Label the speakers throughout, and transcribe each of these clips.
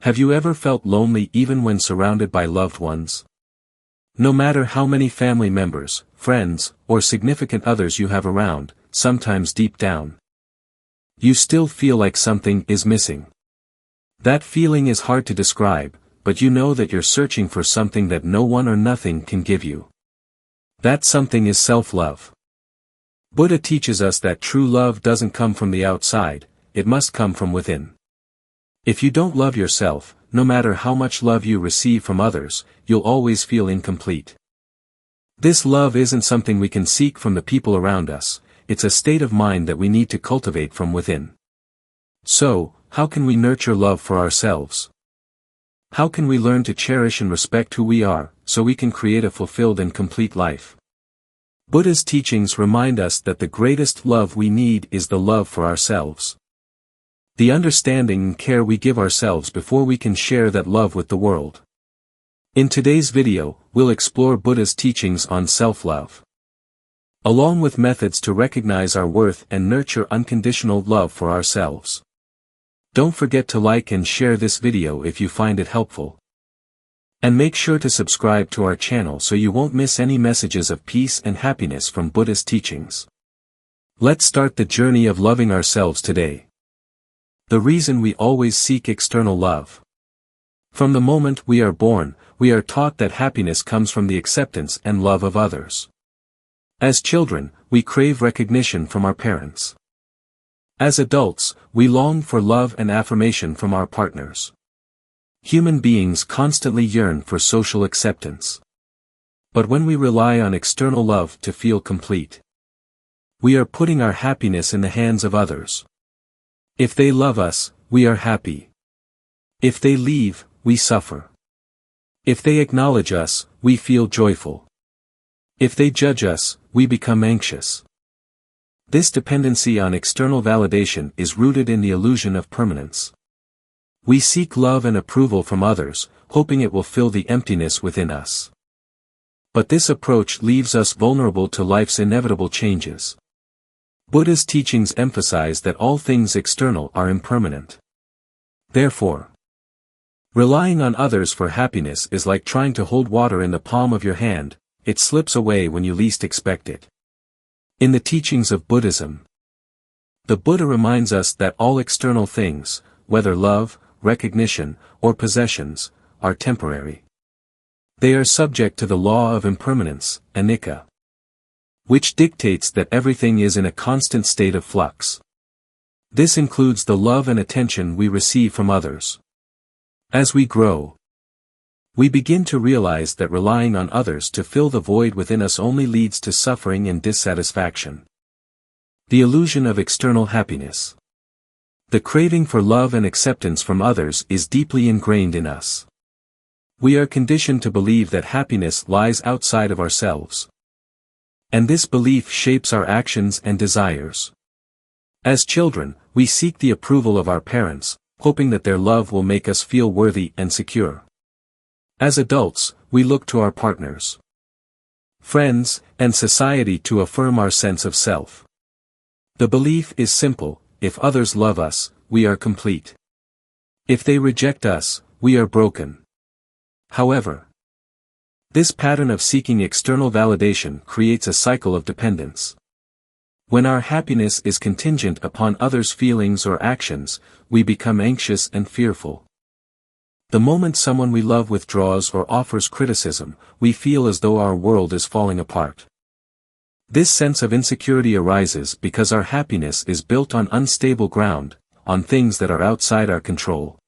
Speaker 1: Have you ever felt lonely even when surrounded by loved ones? No matter how many family members, friends, or significant others you have around, sometimes deep down, you still feel like something is missing. That feeling is hard to describe, but you know that you're searching for something that no one or nothing can give you. That something is self-love. Buddha teaches us that true love doesn't come from the outside, it must come from within. If you don't love yourself, no matter how much love you receive from others, you'll always feel incomplete. This love isn't something we can seek from the people around us, it's a state of mind that we need to cultivate from within. So, how can we nurture love for ourselves? How can we learn to cherish and respect who we are, so we can create a fulfilled and complete life? Buddha's teachings remind us that the greatest love we need is the love for ourselves. The understanding and care we give ourselves before we can share that love with the world. In today's video, we'll explore Buddha's teachings on self-love, along with methods to recognize our worth and nurture unconditional love for ourselves. Don't forget to like and share this video if you find it helpful. And make sure to subscribe to our channel so you won't miss any messages of peace and happiness from Buddha's teachings. Let's start the journey of loving ourselves today. The reason we always seek external love. From the moment we are born, we are taught that happiness comes from the acceptance and love of others. As children, we crave recognition from our parents. As adults, we long for love and affirmation from our partners. Human beings constantly yearn for social acceptance. But when we rely on external love to feel complete, we are putting our happiness in the hands of others. If they love us, we are happy. If they leave, we suffer. If they acknowledge us, we feel joyful. If they judge us, we become anxious. This dependency on external validation is rooted in the illusion of permanence. We seek love and approval from others, hoping it will fill the emptiness within us. But this approach leaves us vulnerable to life's inevitable changes. Buddha's teachings emphasize that all things external are impermanent. Therefore, relying on others for happiness is like trying to hold water in the palm of your hand, it slips away when you least expect it. In the teachings of Buddhism, the Buddha reminds us that all external things, whether love, recognition, or possessions, are temporary. They are subject to the law of impermanence, anicca, which dictates that everything is in a constant state of flux. This includes the love and attention we receive from others. As we grow, we begin to realize that relying on others to fill the void within us only leads to suffering and dissatisfaction. The illusion of external happiness. The craving for love and acceptance from others is deeply ingrained in us. We are conditioned to believe that happiness lies outside of ourselves. And this belief shapes our actions and desires. As children, we seek the approval of our parents, hoping that their love will make us feel worthy and secure. As adults, we look to our partners, friends, and society to affirm our sense of self. The belief is simple: if others love us, we are complete. If they reject us, we are broken. However, this pattern of seeking external validation creates a cycle of dependence. When our happiness is contingent upon others' feelings or actions, we become anxious and fearful. The moment someone we love withdraws or offers criticism, we feel as though our world is falling apart. This sense of insecurity arises because our happiness is built on unstable ground, on things that are outside our control.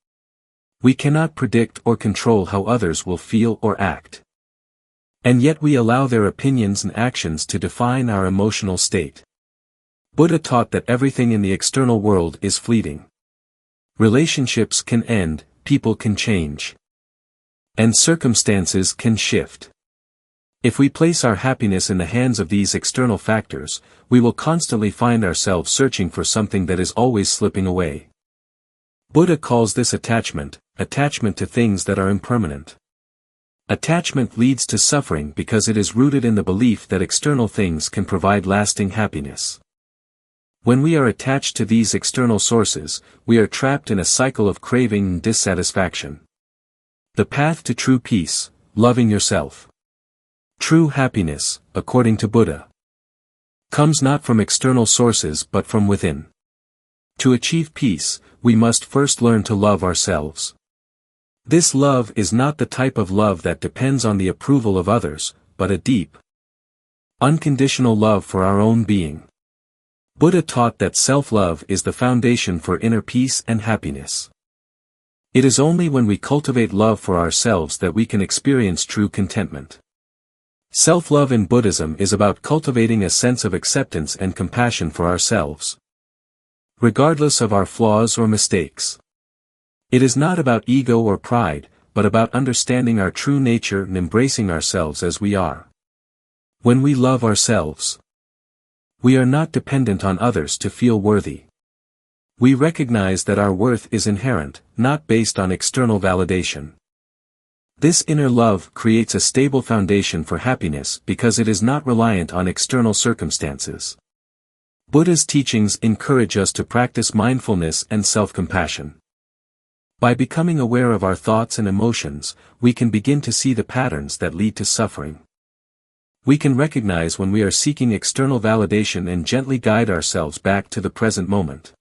Speaker 1: We cannot predict or control how others will feel or act. And yet we allow their opinions and actions to define our emotional state. Buddha taught that everything in the external world is fleeting. Relationships can end, people can change, and circumstances can shift. If we place our happiness in the hands of these external factors, we will constantly find ourselves searching for something that is always slipping away. Buddha calls this attachment to things that are impermanent. Attachment leads to suffering because it is rooted in the belief that external things can provide lasting happiness. When we are attached to these external sources, we are trapped in a cycle of craving and dissatisfaction. The path to true peace, loving yourself. True happiness, according to Buddha, comes not from external sources but from within. To achieve peace, we must first learn to love ourselves. This love is not the type of love that depends on the approval of others, but a deep, unconditional love for our own being. Buddha taught that self-love is the foundation for inner peace and happiness. It is only when we cultivate love for ourselves that we can experience true contentment. Self-love in Buddhism is about cultivating a sense of acceptance and compassion for ourselves, regardless of our flaws or mistakes. It is not about ego or pride, but about understanding our true nature and embracing ourselves as we are. When we love ourselves, we are not dependent on others to feel worthy. We recognize that our worth is inherent, not based on external validation. This inner love creates a stable foundation for happiness because it is not reliant on external circumstances. Buddha's teachings encourage us to practice mindfulness and self-compassion. By becoming aware of our thoughts and emotions, we can begin to see the patterns that lead to suffering. We can recognize when we are seeking external validation and gently guide ourselves back to the present moment.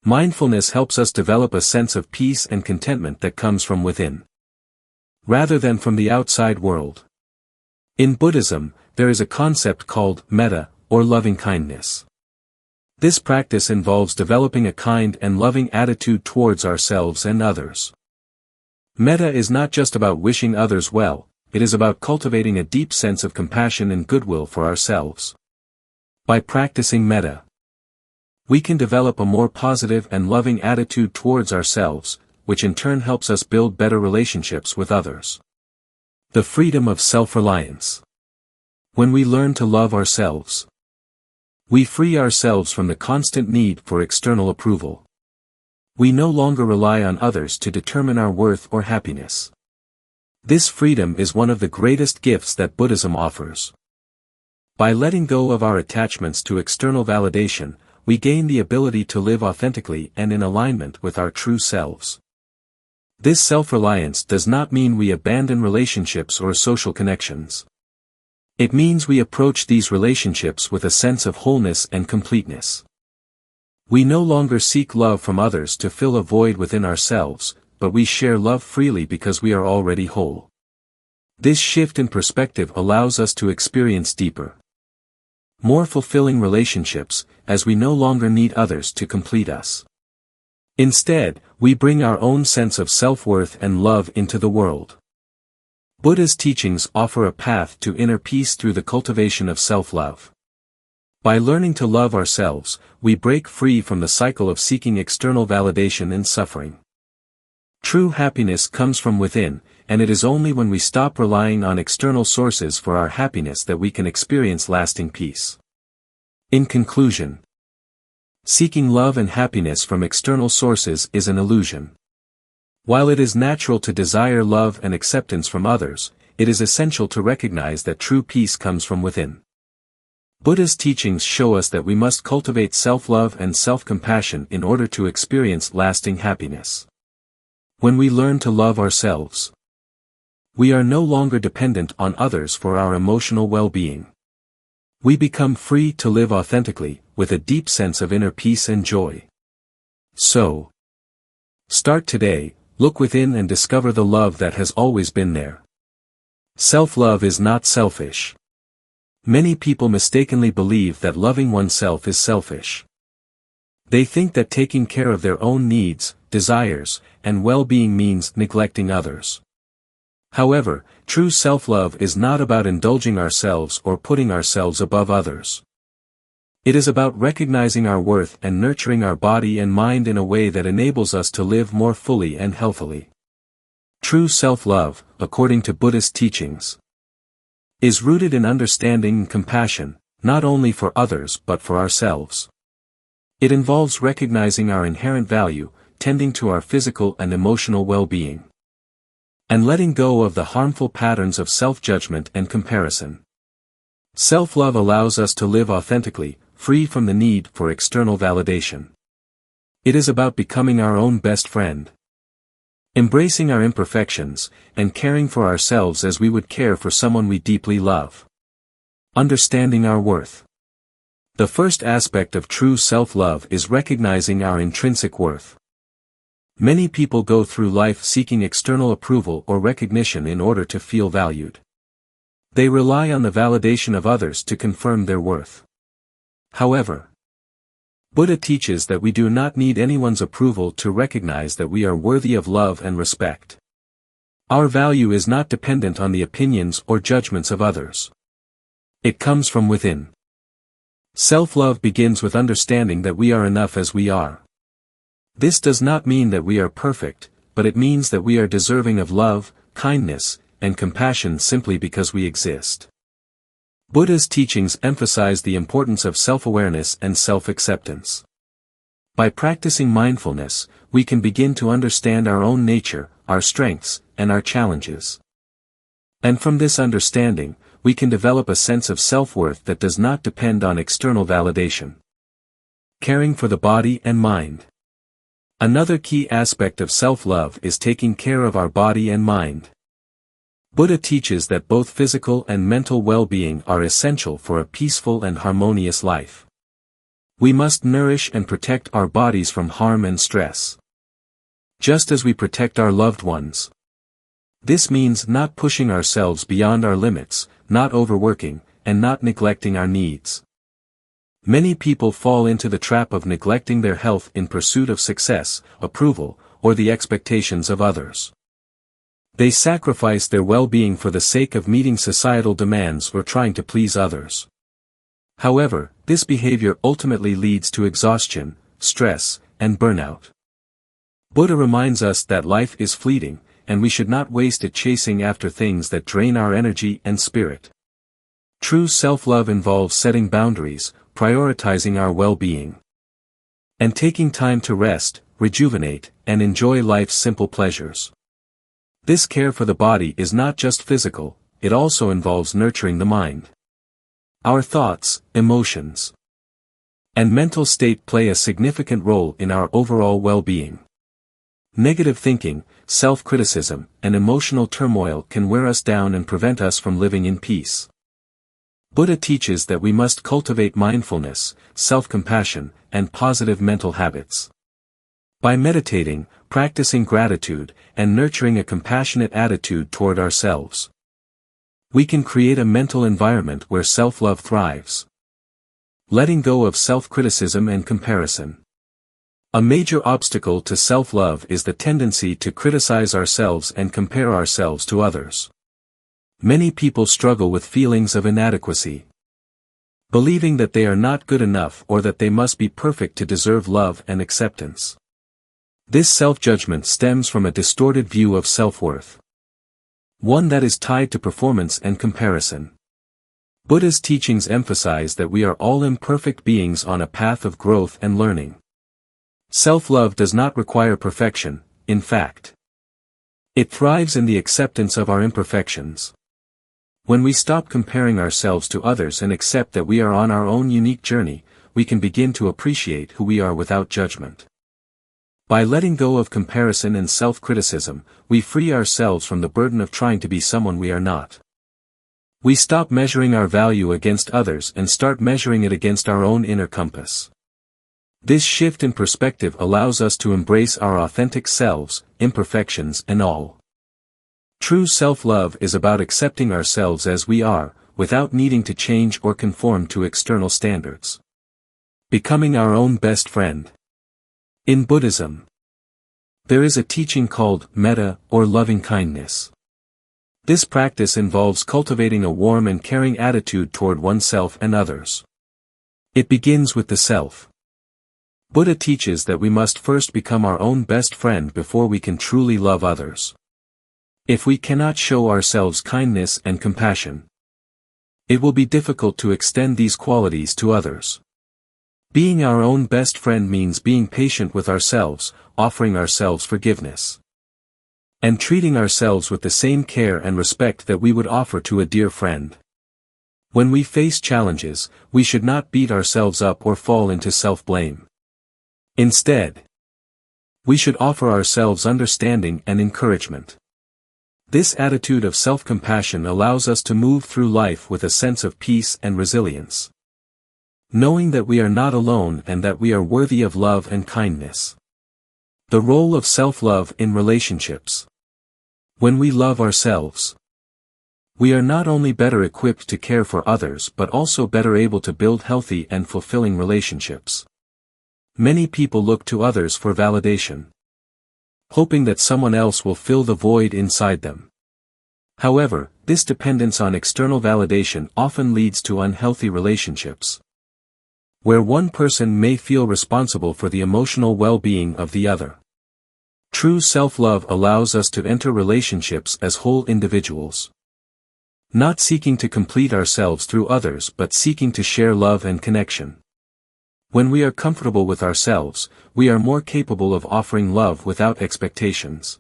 Speaker 1: Mindfulness helps us develop a sense of peace and contentment that comes from within, rather than from the outside world. In Buddhism, there is a concept called metta, or loving-kindness. This practice involves developing a kind and loving attitude towards ourselves and others. Metta is not just about wishing others well, it is about cultivating a deep sense of compassion and goodwill for ourselves. By practicing metta, we can develop a more positive and loving attitude towards ourselves, which in turn helps us build better relationships with others. The freedom of self-reliance. When we learn to love ourselves, we free ourselves from the constant need for external approval. We no longer rely on others to determine our worth or happiness. This freedom is one of the greatest gifts that Buddhism offers. By letting go of our attachments to external validation, we gain the ability to live authentically and in alignment with our true selves. This self-reliance does not mean we abandon relationships or social connections. It means we approach these relationships with a sense of wholeness and completeness. We no longer seek love from others to fill a void within ourselves, but we share love freely because we are already whole. This shift in perspective allows us to experience deeper, more fulfilling relationships, as we no longer need others to complete us. Instead, we bring our own sense of self-worth and love into the world. Buddha's teachings offer a path to inner peace through the cultivation of self-love. By learning to love ourselves, we break free from the cycle of seeking external validation and suffering. True happiness comes from within, and it is only when we stop relying on external sources for our happiness that we can experience lasting peace. In conclusion, seeking love and happiness from external sources is an illusion. While it is natural to desire love and acceptance from others, it is essential to recognize that true peace comes from within. Buddha's teachings show us that we must cultivate self-love and self-compassion in order to experience lasting happiness. When we learn to love ourselves, we are no longer dependent on others for our emotional well-being. We become free to live authentically, with a deep sense of inner peace and joy. So, start today, look within and discover the love that has always been there. Self-love is not selfish. Many people mistakenly believe that loving oneself is selfish. They think that taking care of their own needs, desires, and well-being means neglecting others. However, true self-love is not about indulging ourselves or putting ourselves above others. It is about recognizing our worth and nurturing our body and mind in a way that enables us to live more fully and healthily. True self-love, according to Buddhist teachings, is rooted in understanding and compassion, not only for others but for ourselves. It involves recognizing our inherent value, tending to our physical and emotional well-being, and letting go of the harmful patterns of self-judgment and comparison. Self-love allows us to live authentically, free from the need for external validation. It is about becoming our own best friend. Embracing our imperfections, and caring for ourselves as we would care for someone we deeply love. Understanding our worth. The first aspect of true self-love is recognizing our intrinsic worth. Many people go through life seeking external approval or recognition in order to feel valued. They rely on the validation of others to confirm their worth. However, Buddha teaches that we do not need anyone's approval to recognize that we are worthy of love and respect. Our value is not dependent on the opinions or judgments of others. It comes from within. Self-love begins with understanding that we are enough as we are. This does not mean that we are perfect, but it means that we are deserving of love, kindness, and compassion simply because we exist. Buddha's teachings emphasize the importance of self-awareness and self-acceptance. By practicing mindfulness, we can begin to understand our own nature, our strengths, and our challenges. And from this understanding, we can develop a sense of self-worth that does not depend on external validation. Caring for the body and mind. Another key aspect of self-love is taking care of our body and mind. Buddha teaches that both physical and mental well-being are essential for a peaceful and harmonious life. We must nourish and protect our bodies from harm and stress, just as we protect our loved ones. This means not pushing ourselves beyond our limits, not overworking, and not neglecting our needs. Many people fall into the trap of neglecting their health in pursuit of success, approval, or the expectations of others. They sacrifice their well-being for the sake of meeting societal demands or trying to please others. However, this behavior ultimately leads to exhaustion, stress, and burnout. Buddha reminds us that life is fleeting, and we should not waste it chasing after things that drain our energy and spirit. True self-love involves setting boundaries, prioritizing our well-being, and taking time to rest, rejuvenate, and enjoy life's simple pleasures. This care for the body is not just physical, it also involves nurturing the mind. Our thoughts, emotions, and mental state play a significant role in our overall well-being. Negative thinking, self-criticism, and emotional turmoil can wear us down and prevent us from living in peace. Buddha teaches that we must cultivate mindfulness, self-compassion, and positive mental habits. By meditating, practicing gratitude, and nurturing a compassionate attitude toward ourselves, we can create a mental environment where self-love thrives. Letting go of self-criticism and comparison. A major obstacle to self-love is the tendency to criticize ourselves and compare ourselves to others. Many people struggle with feelings of inadequacy, believing that they are not good enough or that they must be perfect to deserve love and acceptance. This self-judgment stems from a distorted view of self-worth, one that is tied to performance and comparison. Buddha's teachings emphasize that we are all imperfect beings on a path of growth and learning. Self-love does not require perfection, in fact. It thrives in the acceptance of our imperfections. When we stop comparing ourselves to others and accept that we are on our own unique journey, we can begin to appreciate who we are without judgment. By letting go of comparison and self-criticism, we free ourselves from the burden of trying to be someone we are not. We stop measuring our value against others and start measuring it against our own inner compass. This shift in perspective allows us to embrace our authentic selves, imperfections and all. True self-love is about accepting ourselves as we are, without needing to change or conform to external standards. Becoming our own best friend. In Buddhism, there is a teaching called metta or loving kindness. This practice involves cultivating a warm and caring attitude toward oneself and others. It begins with the self. Buddha teaches that we must first become our own best friend before we can truly love others. If we cannot show ourselves kindness and compassion, it will be difficult to extend these qualities to others. Being our own best friend means being patient with ourselves, offering ourselves forgiveness, and treating ourselves with the same care and respect that we would offer to a dear friend. When we face challenges, we should not beat ourselves up or fall into self-blame. Instead, we should offer ourselves understanding and encouragement. This attitude of self-compassion allows us to move through life with a sense of peace and resilience, knowing that we are not alone and that we are worthy of love and kindness. The role of self-love in relationships. When we love ourselves, we are not only better equipped to care for others but also better able to build healthy and fulfilling relationships. Many people look to others for validation, hoping that someone else will fill the void inside them. However, this dependence on external validation often leads to unhealthy relationships, where one person may feel responsible for the emotional well-being of the other. True self-love allows us to enter relationships as whole individuals, not seeking to complete ourselves through others but seeking to share love and connection. When we are comfortable with ourselves, we are more capable of offering love without expectations.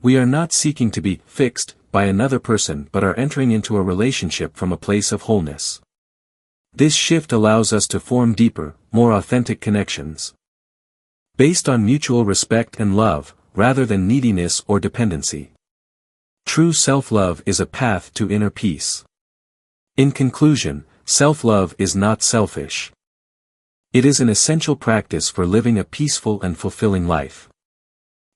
Speaker 1: We are not seeking to be fixed by another person but are entering into a relationship from a place of wholeness. This shift allows us to form deeper, more authentic connections, based on mutual respect and love, rather than neediness or dependency. True self-love is a path to inner peace. In conclusion, self-love is not selfish. It is an essential practice for living a peaceful and fulfilling life.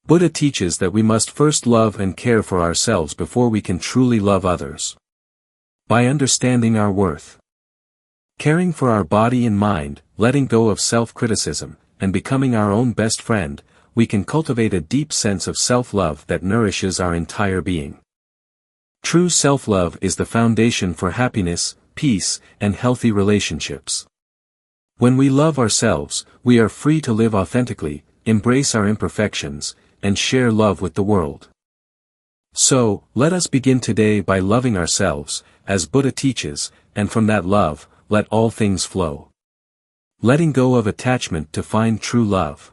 Speaker 1: Buddha teaches that we must first love and care for ourselves before we can truly love others. By understanding our worth, caring for our body and mind, letting go of self-criticism, and becoming our own best friend, we can cultivate a deep sense of self-love that nourishes our entire being. True self-love is the foundation for happiness, peace, and healthy relationships. When we love ourselves, we are free to live authentically, embrace our imperfections, and share love with the world. So, let us begin today by loving ourselves, as Buddha teaches, and from that love, let all things flow. Letting go of attachment to find true love.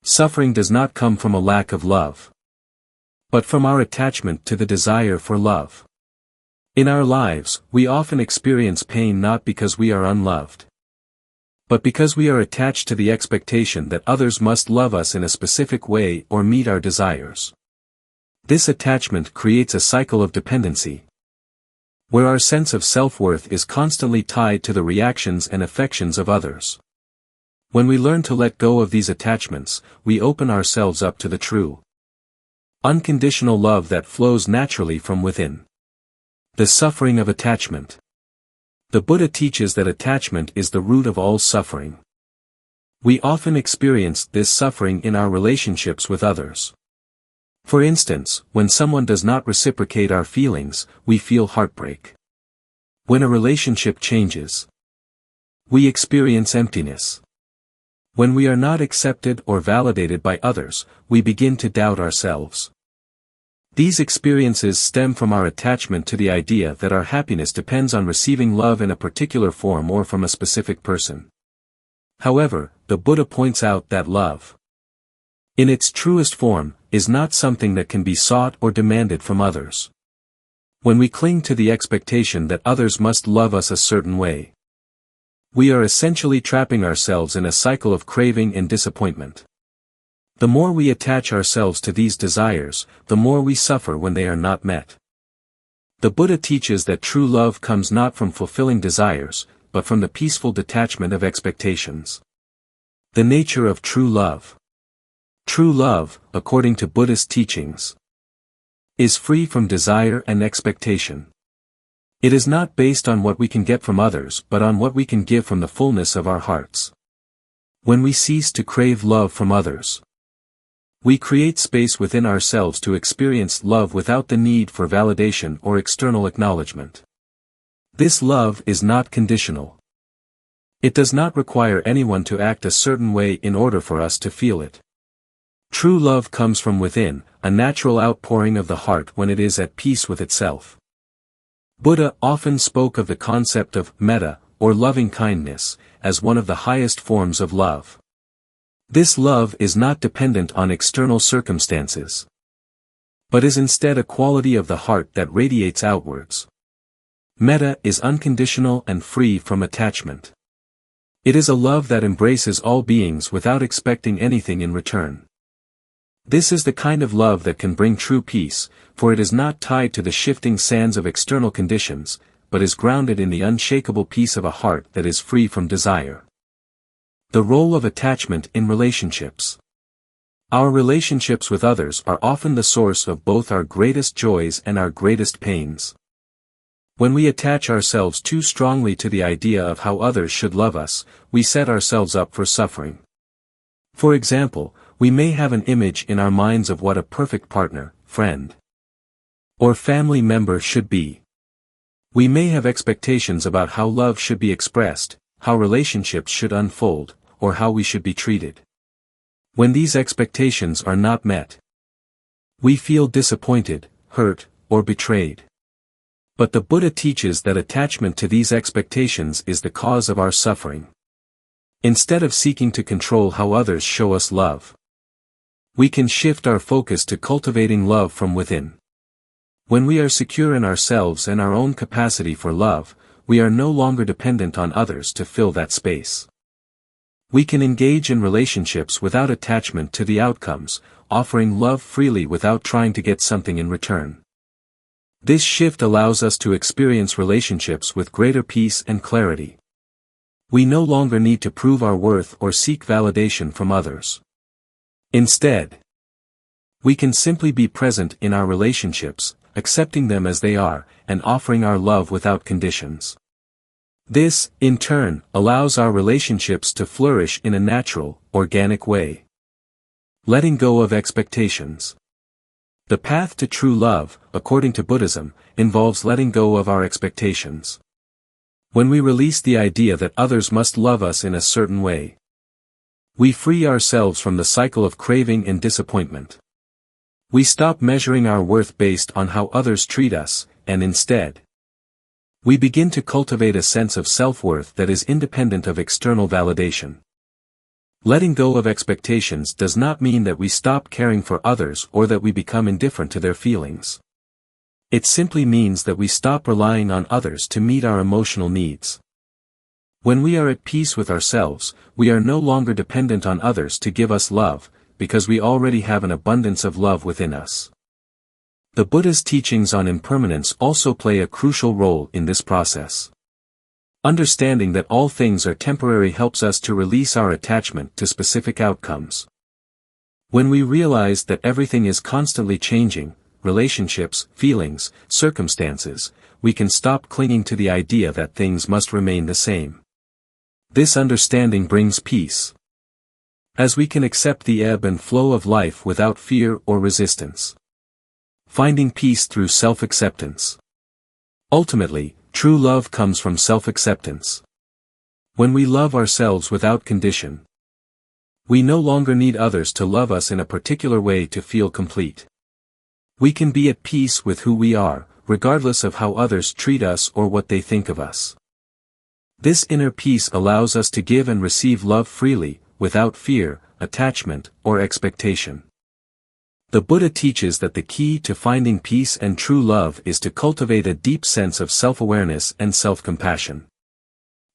Speaker 1: Suffering does not come from a lack of love, but from our attachment to the desire for love. In our lives, we often experience pain not because we are unloved, but because we are attached to the expectation that others must love us in a specific way or meet our desires. This attachment creates a cycle of dependency, where our sense of self-worth is constantly tied to the reactions and affections of others. When we learn to let go of these attachments, we open ourselves up to the true, unconditional love that flows naturally from within. The suffering of attachment. The Buddha teaches that attachment is the root of all suffering. We often experience this suffering in our relationships with others. For instance, when someone does not reciprocate our feelings, we feel heartbreak. When a relationship changes, we experience emptiness. When we are not accepted or validated by others, we begin to doubt ourselves. These experiences stem from our attachment to the idea that our happiness depends on receiving love in a particular form or from a specific person. However, the Buddha points out that love, in its truest form, is not something that can be sought or demanded from others. When we cling to the expectation that others must love us a certain way, we are essentially trapping ourselves in a cycle of craving and disappointment. The more we attach ourselves to these desires, the more we suffer when they are not met. The Buddha teaches that true love comes not from fulfilling desires, but from the peaceful detachment of expectations. The nature of true love. True love, according to Buddhist teachings, is free from desire and expectation. It is not based on what we can get from others but on what we can give from the fullness of our hearts. When we cease to crave love from others, we create space within ourselves to experience love without the need for validation or external acknowledgement. This love is not conditional. It does not require anyone to act a certain way in order for us to feel it. True love comes from within, a natural outpouring of the heart when it is at peace with itself. Buddha often spoke of the concept of metta, or loving kindness, as one of the highest forms of love. This love is not dependent on external circumstances, but is instead a quality of the heart that radiates outwards. Metta is unconditional and free from attachment. It is a love that embraces all beings without expecting anything in return. This is the kind of love that can bring true peace, for it is not tied to the shifting sands of external conditions, but is grounded in the unshakable peace of a heart that is free from desire. The role of attachment in relationships. Our relationships with others are often the source of both our greatest joys and our greatest pains. When we attach ourselves too strongly to the idea of how others should love us, we set ourselves up for suffering. For example, we may have an image in our minds of what a perfect partner, friend, or family member should be. We may have expectations about how love should be expressed, how relationships should unfold, or how we should be treated. When these expectations are not met, we feel disappointed, hurt, or betrayed. But the Buddha teaches that attachment to these expectations is the cause of our suffering. Instead of seeking to control how others show us love, we can shift our focus to cultivating love from within. When we are secure in ourselves and our own capacity for love, we are no longer dependent on others to fill that space. We can engage in relationships without attachment to the outcomes, offering love freely without trying to get something in return. This shift allows us to experience relationships with greater peace and clarity. We no longer need to prove our worth or seek validation from others. Instead, we can simply be present in our relationships, accepting them as they are, and offering our love without conditions. This, in turn, allows our relationships to flourish in a natural, organic way. Letting go of expectations. The path to true love, according to Buddhism, involves letting go of our expectations. When we release the idea that others must love us in a certain way, we free ourselves from the cycle of craving and disappointment. We stop measuring our worth based on how others treat us, and instead, we begin to cultivate a sense of self-worth that is independent of external validation. Letting go of expectations does not mean that we stop caring for others or that we become indifferent to their feelings. It simply means that we stop relying on others to meet our emotional needs. When we are at peace with ourselves, we are no longer dependent on others to give us love, because we already have an abundance of love within us. The Buddha's teachings on impermanence also play a crucial role in this process. Understanding that all things are temporary helps us to release our attachment to specific outcomes. When we realize that everything is constantly changing, relationships, feelings, circumstances, we can stop clinging to the idea that things must remain the same. This understanding brings peace, as we can accept the ebb and flow of life without fear or resistance. Finding peace through self-acceptance. Ultimately, true love comes from self-acceptance. When we love ourselves without condition, we no longer need others to love us in a particular way to feel complete. We can be at peace with who we are, regardless of how others treat us or what they think of us. This inner peace allows us to give and receive love freely, without fear, attachment, or expectation. The Buddha teaches that the key to finding peace and true love is to cultivate a deep sense of self-awareness and self-compassion.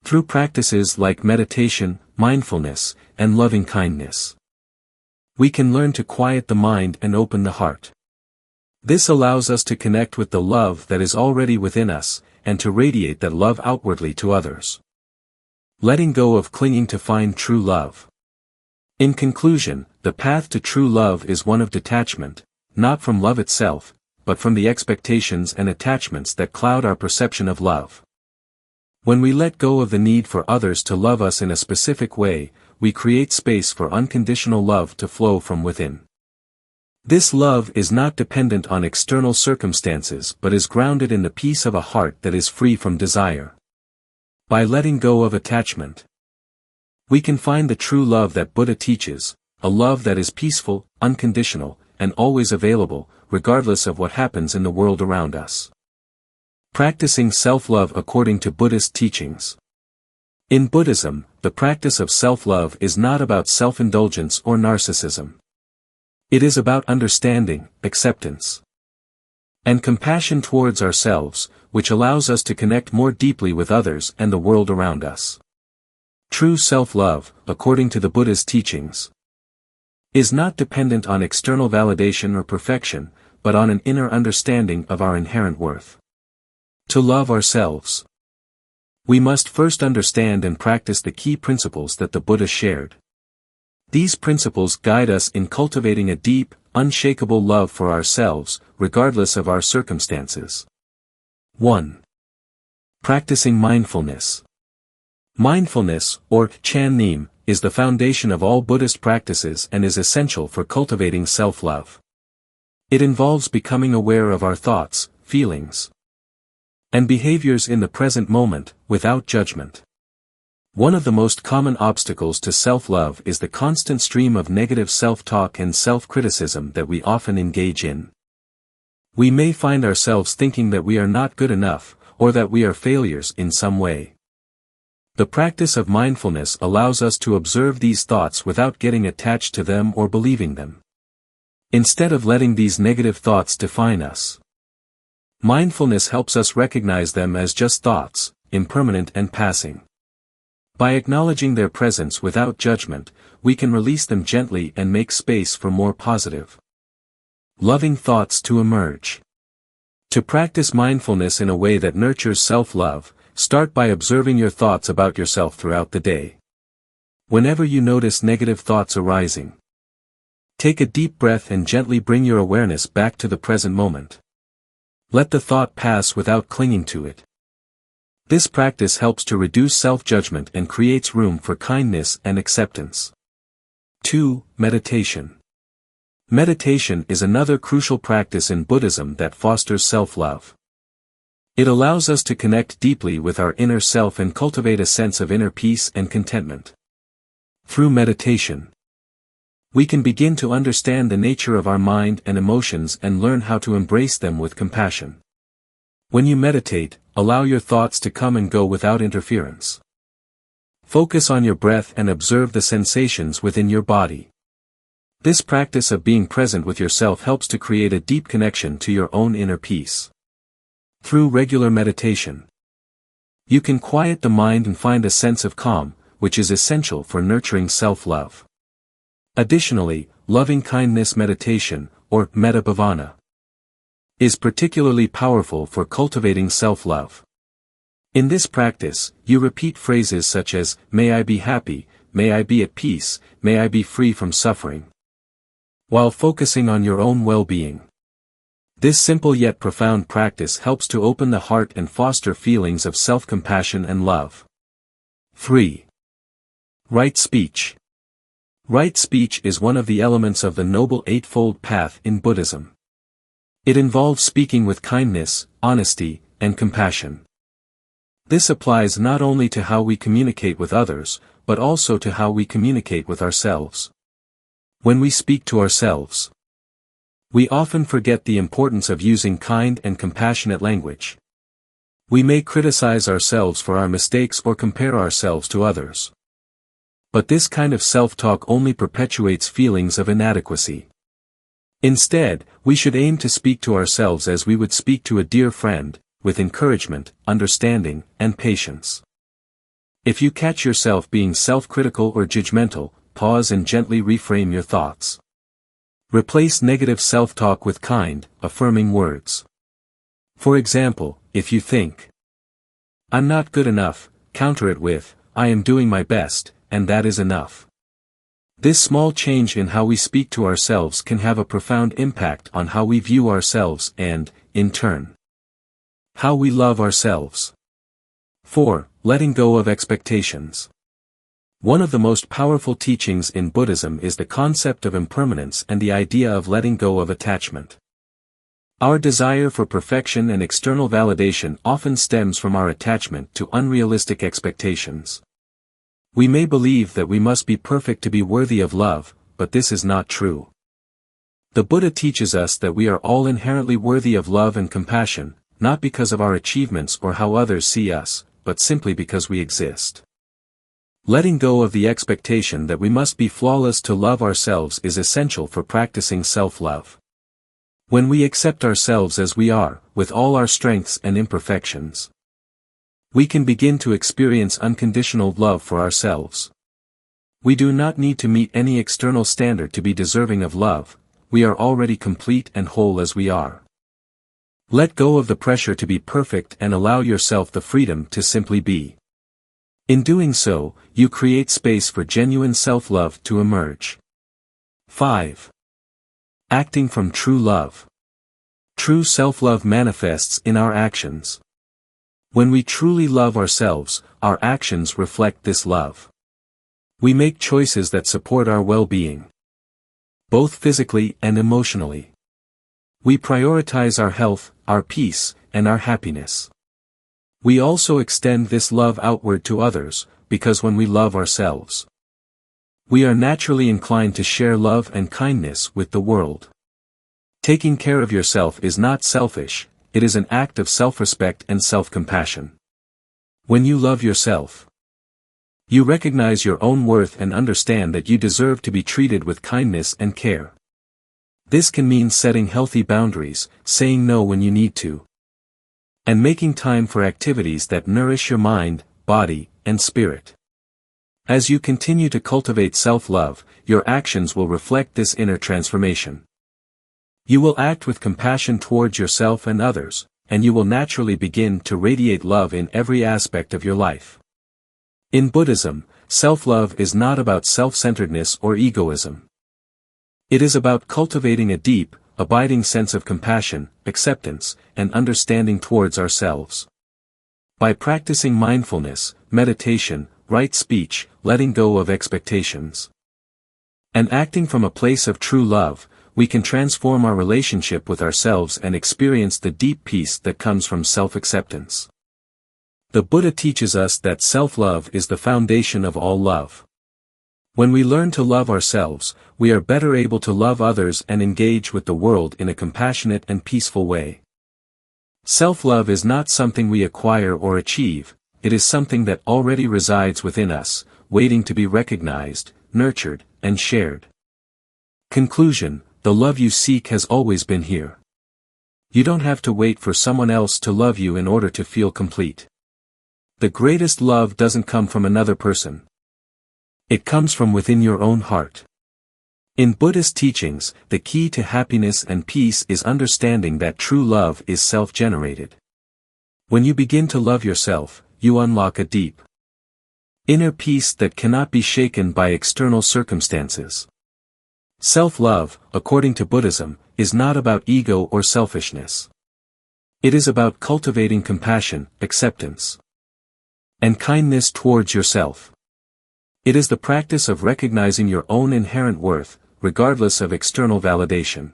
Speaker 1: Through practices like meditation, mindfulness, and loving-kindness, we can learn to quiet the mind and open the heart. This allows us to connect with the love that is already within us, and to radiate that love outwardly to others. Letting go of clinging to find true love. In conclusion, the path to true love is one of detachment, not from love itself, but from the expectations and attachments that cloud our perception of love. When we let go of the need for others to love us in a specific way, we create space for unconditional love to flow from within. This love is not dependent on external circumstances but is grounded in the peace of a heart that is free from desire. By letting go of attachment, we can find the true love that Buddha teaches, a love that is peaceful, unconditional, and always available, regardless of what happens in the world around us. Practicing self-love according to Buddhist teachings. In Buddhism, the practice of self-love is not about self-indulgence or narcissism. It is about understanding, acceptance, And compassion towards ourselves, which allows us to connect more deeply with others and the world around us. True self-love, according to the Buddha's teachings, is not dependent on external validation or perfection, but on an inner understanding of our inherent worth. To love ourselves, we must first understand and practice the key principles that the Buddha shared. These principles guide us in cultivating a deep, unshakable love for ourselves, regardless of our circumstances. 1. Practicing mindfulness. Mindfulness, or Chan-nim, is the foundation of all Buddhist practices and is essential for cultivating self-love. It involves becoming aware of our thoughts, feelings, and behaviors in the present moment, without judgment. One of the most common obstacles to self-love is the constant stream of negative self-talk and self-criticism that we often engage in. We may find ourselves thinking that we are not good enough, or that we are failures in some way. The practice of mindfulness allows us to observe these thoughts without getting attached to them or believing them. Instead of letting these negative thoughts define us, mindfulness helps us recognize them as just thoughts, impermanent and passing. By acknowledging their presence without judgment, we can release them gently and make space for more positive, loving thoughts to emerge. To practice mindfulness in a way that nurtures self-love, start by observing your thoughts about yourself throughout the day. Whenever you notice negative thoughts arising, take a deep breath and gently bring your awareness back to the present moment. Let the thought pass without clinging to it. This practice helps to reduce self-judgment and creates room for kindness and acceptance. 2. Meditation. Meditation is another crucial practice in Buddhism that fosters self-love. It allows us to connect deeply with our inner self and cultivate a sense of inner peace and contentment. Through meditation, we can begin to understand the nature of our mind and emotions and learn how to embrace them with compassion. When you meditate, allow your thoughts to come and go without interference. Focus on your breath and observe the sensations within your body. This practice of being present with yourself helps to create a deep connection to your own inner peace. Through regular meditation, you can quiet the mind and find a sense of calm, which is essential for nurturing self-love. Additionally, loving-kindness meditation, or metta-bhavana, is particularly powerful for cultivating self-love. In this practice, you repeat phrases such as, "May I be happy, may I be at peace, may I be free from suffering," while focusing on your own well-being. This simple yet profound practice helps to open the heart and foster feelings of self-compassion and love. 3. Right speech. Right speech is one of the elements of the Noble Eightfold Path in Buddhism. It involves speaking with kindness, honesty, and compassion. This applies not only to how we communicate with others, but also to how we communicate with ourselves. When we speak to ourselves, we often forget the importance of using kind and compassionate language. We may criticize ourselves for our mistakes or compare ourselves to others. But this kind of self-talk only perpetuates feelings of inadequacy. Instead, we should aim to speak to ourselves as we would speak to a dear friend, with encouragement, understanding, and patience. If you catch yourself being self-critical or judgmental, pause and gently reframe your thoughts. Replace negative self-talk with kind, affirming words. For example, if you think, "I'm not good enough," counter it with, "I am doing my best, and that is enough." This small change in how we speak to ourselves can have a profound impact on how we view ourselves and, in turn, how we love ourselves. 4. Letting go of expectations. One of the most powerful teachings in Buddhism is the concept of impermanence and the idea of letting go of attachment. Our desire for perfection and external validation often stems from our attachment to unrealistic expectations. We may believe that we must be perfect to be worthy of love, but this is not true. The Buddha teaches us that we are all inherently worthy of love and compassion, not because of our achievements or how others see us, but simply because we exist. Letting go of the expectation that we must be flawless to love ourselves is essential for practicing self-love. When we accept ourselves as we are, with all our strengths and imperfections, we can begin to experience unconditional love for ourselves. We do not need to meet any external standard to be deserving of love, we are already complete and whole as we are. Let go of the pressure to be perfect and allow yourself the freedom to simply be. In doing so, you create space for genuine self-love to emerge. 5. Acting from true love. True self-love manifests in our actions. When we truly love ourselves, our actions reflect this love. We make choices that support our well-being, both physically and emotionally. We prioritize our health, our peace, and our happiness. We also extend this love outward to others, because when we love ourselves, we are naturally inclined to share love and kindness with the world. Taking care of yourself is not selfish, it is an act of self-respect and self-compassion. When you love yourself, you recognize your own worth and understand that you deserve to be treated with kindness and care. This can mean setting healthy boundaries, saying no when you need to, and making time for activities that nourish your mind, body, and spirit. As you continue to cultivate self-love, your actions will reflect this inner transformation. You will act with compassion towards yourself and others, and you will naturally begin to radiate love in every aspect of your life. In Buddhism, self-love is not about self-centeredness or egoism. It is about cultivating a deep, abiding sense of compassion, acceptance, and understanding towards ourselves. By practicing mindfulness, meditation, right speech, letting go of expectations, and acting from a place of true love, we can transform our relationship with ourselves and experience the deep peace that comes from self-acceptance. The Buddha teaches us that self-love is the foundation of all love. When we learn to love ourselves, we are better able to love others and engage with the world in a compassionate and peaceful way. Self-love is not something we acquire or achieve, it is something that already resides within us, waiting to be recognized, nurtured, and shared. Conclusion: the love you seek has always been here. You don't have to wait for someone else to love you in order to feel complete. The greatest love doesn't come from another person. It comes from within your own heart. In Buddhist teachings, the key to happiness and peace is understanding that true love is self-generated. When you begin to love yourself, you unlock a deep inner peace that cannot be shaken by external circumstances. Self-love, according to Buddhism, is not about ego or selfishness. It is about cultivating compassion, acceptance, and kindness towards yourself. It is the practice of recognizing your own inherent worth, regardless of external validation.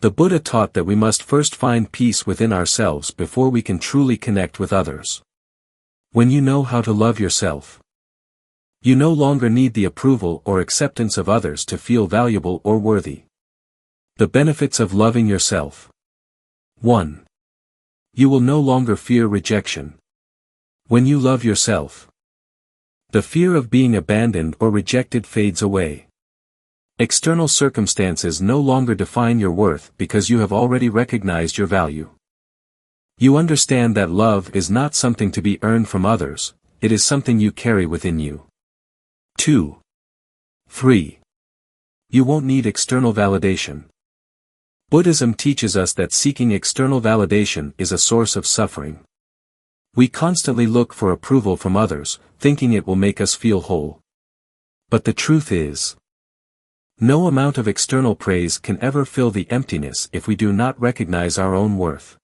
Speaker 1: The Buddha taught that we must first find peace within ourselves before we can truly connect with others. When you know how to love yourself, you no longer need the approval or acceptance of others to feel valuable or worthy. The benefits of loving yourself. 1. You will no longer fear rejection. When you love yourself, the fear of being abandoned or rejected fades away. External circumstances no longer define your worth because you have already recognized your value. You understand that love is not something to be earned from others, it is something you carry within you. 2. 3. You won't need external validation. Buddhism teaches us that seeking external validation is a source of suffering. We constantly look for approval from others, thinking it will make us feel whole. But the truth is, no amount of external praise can ever fill the emptiness if we do not recognize our own worth.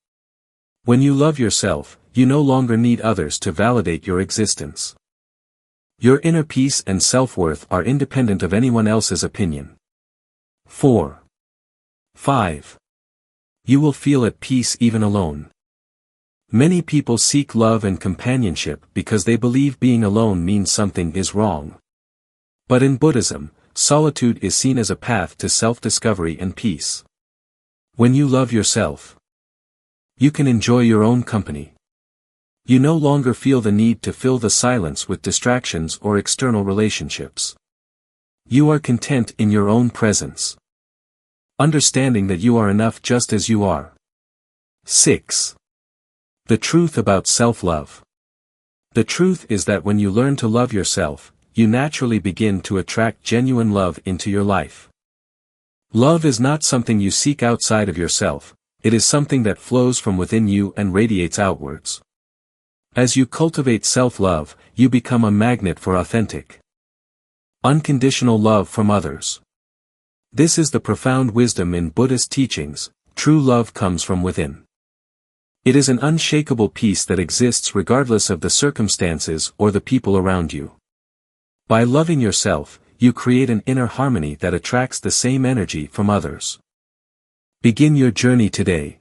Speaker 1: When you love yourself, you no longer need others to validate your existence. Your inner peace and self-worth are independent of anyone else's opinion. 4. 5. You will feel at peace even alone. Many people seek love and companionship because they believe being alone means something is wrong. But in Buddhism, solitude is seen as a path to self-discovery and peace. When you love yourself, you can enjoy your own company. You no longer feel the need to fill the silence with distractions or external relationships. You are content in your own presence. Understanding that you are enough just as you are. 6. The truth about self-love. The truth is that when you learn to love yourself, you naturally begin to attract genuine love into your life. Love is not something you seek outside of yourself, it is something that flows from within you and radiates outwards. As you cultivate self-love, you become a magnet for authentic, unconditional love from others. This is the profound wisdom in Buddhist teachings. True love comes from within. It is an unshakable peace that exists regardless of the circumstances or the people around you. By loving yourself, you create an inner harmony that attracts the same energy from others. Begin your journey today.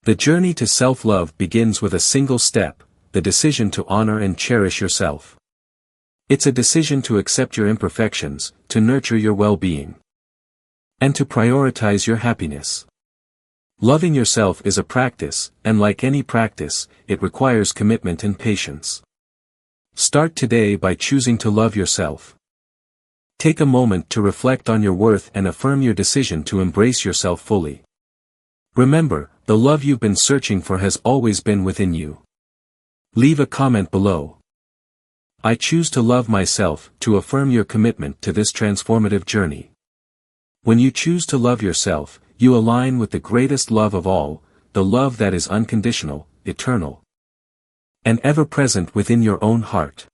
Speaker 1: The journey to self-love begins with a single step, the decision to honor and cherish yourself. It's a decision to accept your imperfections, to nurture your well-being, and to prioritize your happiness. Loving yourself is a practice, and like any practice, it requires commitment and patience. Start today by choosing to love yourself. Take a moment to reflect on your worth and affirm your decision to embrace yourself fully. Remember, the love you've been searching for has always been within you. Leave a comment below. I choose to love myself, to affirm your commitment to this transformative journey. When you choose to love yourself, you align with the greatest love of all, the love that is unconditional, eternal, and ever present within your own heart.